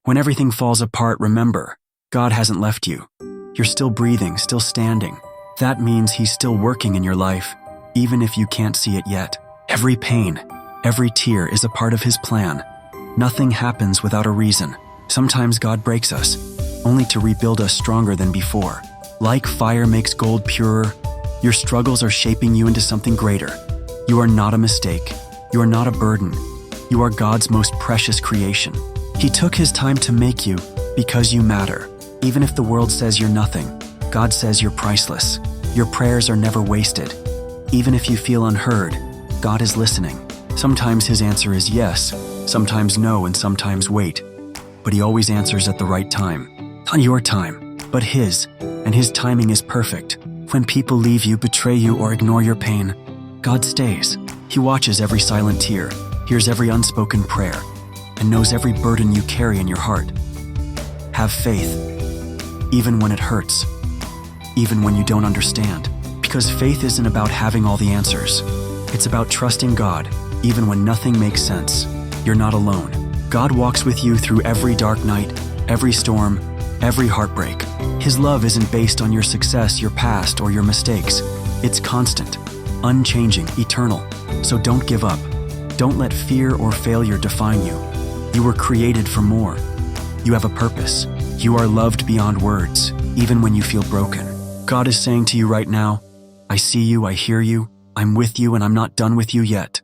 When everything falls apart, remember, God hasn't left you. You're still breathing, still standing. That means He's still working in your life, even if you can't see it yet. Every pain, every tear is a part of His plan. Nothing happens without a reason. Sometimes God breaks us, only to rebuild us stronger than before. Like fire makes gold purer, your struggles are shaping you into something greater. You are not a mistake. You are not a burden. You are God's most precious creation. He took His time to make you because you matter. Even if the world says you're nothing, God says you're priceless. Your prayers are never wasted. Even if you feel unheard, God is listening. Sometimes His answer is yes, sometimes no, and sometimes wait. But He always answers at the right time. Not your time, but His, and His timing is perfect. When people leave you, betray you, or ignore your pain, God stays. He watches every silent tear, hears every unspoken prayer, and knows every burden you carry in your heart. Have faith, even when it hurts, even when you don't understand. Because faith isn't about having all the answers. It's about trusting God, even when nothing makes sense. You're not alone. God walks with you through every dark night, every storm, every heartbreak. His love isn't based on your success, your past, or your mistakes. It's constant, unchanging, eternal. So don't give up. Don't let fear or failure define you. You were created for more. You have a purpose. You are loved beyond words, even when you feel broken. God is saying to you right now, I see you, I hear you, I'm with you, and I'm not done with you yet.